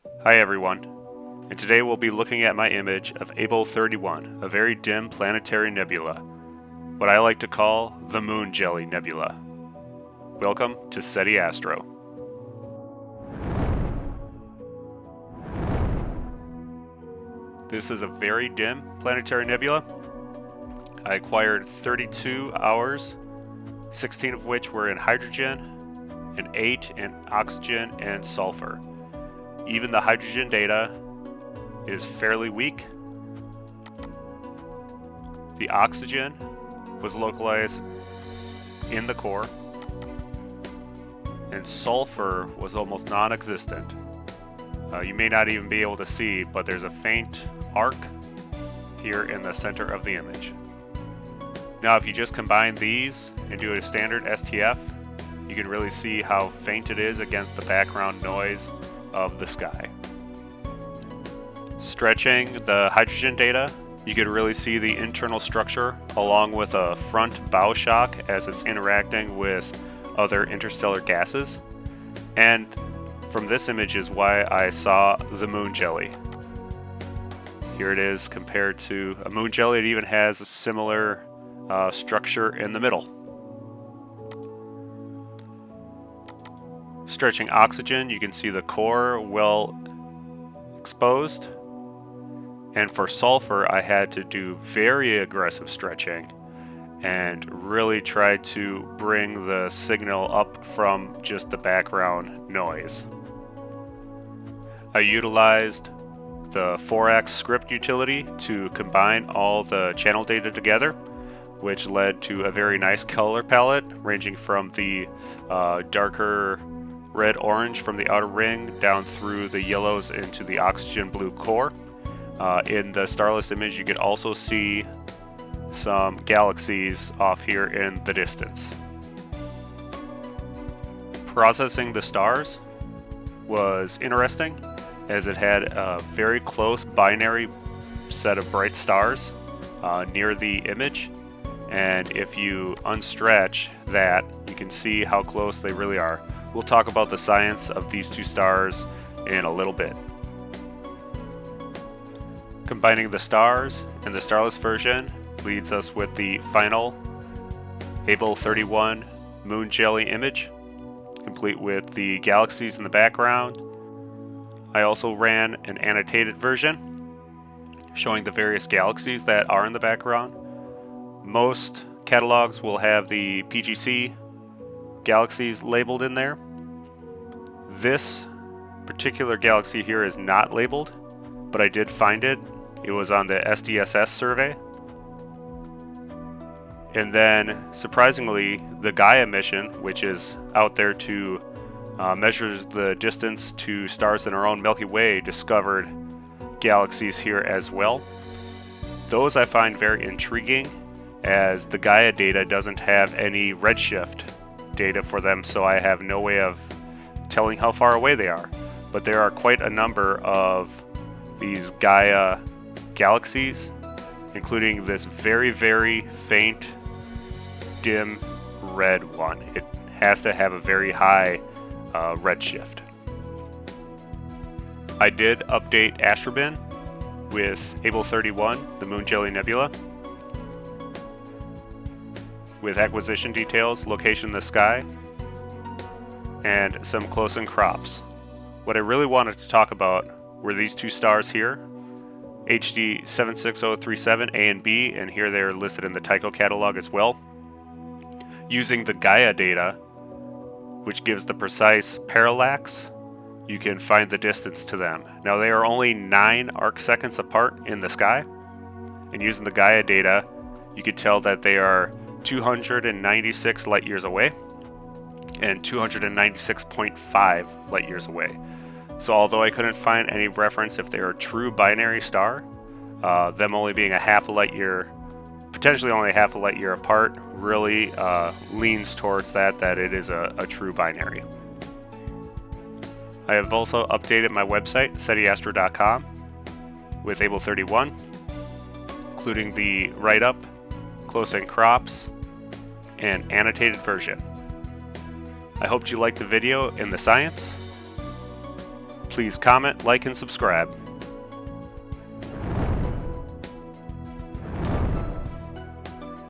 Hi everyone, and today we'll be looking at my image of Abell 31, a very dim planetary nebula, what I like to call the Moon Jelly Nebula. Welcome to SETI Astro. This is a very dim planetary nebula. I acquired 32 hours, 16 of which were in hydrogen, and 8 in oxygen and sulfur. Even the hydrogen data is fairly weak. The oxygen was localized in the core, and sulfur was almost non-existent. You may not even be able to see, but there's a faint arc here in the center of the image. Now if you just combine these and do a standard STF, you can really see how faint it is against the background noise of the sky. Stretching the hydrogen data, you could really see the internal structure along with a front bow shock as it's interacting with other interstellar gases. And from this image is why I saw the moon jelly. Here it is compared to a moon jelly. It even has a similar structure in the middle. Stretching oxygen, you can see the core well exposed. And for sulfur, I had to do very aggressive stretching and really try to bring the signal up from just the background noise. I utilized the 4x script utility to combine all the channel data together, which led to a very nice color palette ranging from the darker red-orange from the outer ring down through the yellows into the oxygen blue core. In the Starless image, you could also see some galaxies off here in the distance. Processing the stars was interesting, as it had a very close binary set of bright stars near the image. And if you unstretch that, you can see how close they really are. We'll talk about the science of these two stars in a little bit. Combining the stars in the Starless version leads us with the final Abell 31 Moon Jelly image, complete with the galaxies in the background. I also ran an annotated version showing the various galaxies that are in the background. Most catalogs will have the PGC galaxies labeled in there. This particular galaxy here is not labeled, but I did find it. It was on the SDSS survey. And then, surprisingly, the Gaia Mission, which is out there to measure the distance to stars in our own Milky Way, discovered galaxies here as well. Those I find very intriguing, as the Gaia data doesn't have any redshift data for them, so I have no way of telling how far away they are. But there are quite a number of these Gaia galaxies, including this very, very faint, dim red one. It has to have a very high redshift. I did update Astrobin with Abell 31, the Moon Jelly Nebula, with acquisition details, location in the sky, and some close-in crops. What I really wanted to talk about were these two stars here, HD 76037 A and B, and here they're listed in the Tycho catalog as well. Using the Gaia data, which gives the precise parallax, you can find the distance to them. Now they are only 9 arcseconds apart in the sky, and using the Gaia data, you could tell that they are 296 light years away and 296.5 light years away. So although I couldn't find any reference if they're a true binary star, them only being a half a light year, potentially only a half a light year apart, really leans towards that it is a true binary. I have also updated my website, setiastro.com, with Abell 31, including the write-up, close-in crops, and annotated version. I hope you liked the video and the science. Please comment, like, and subscribe.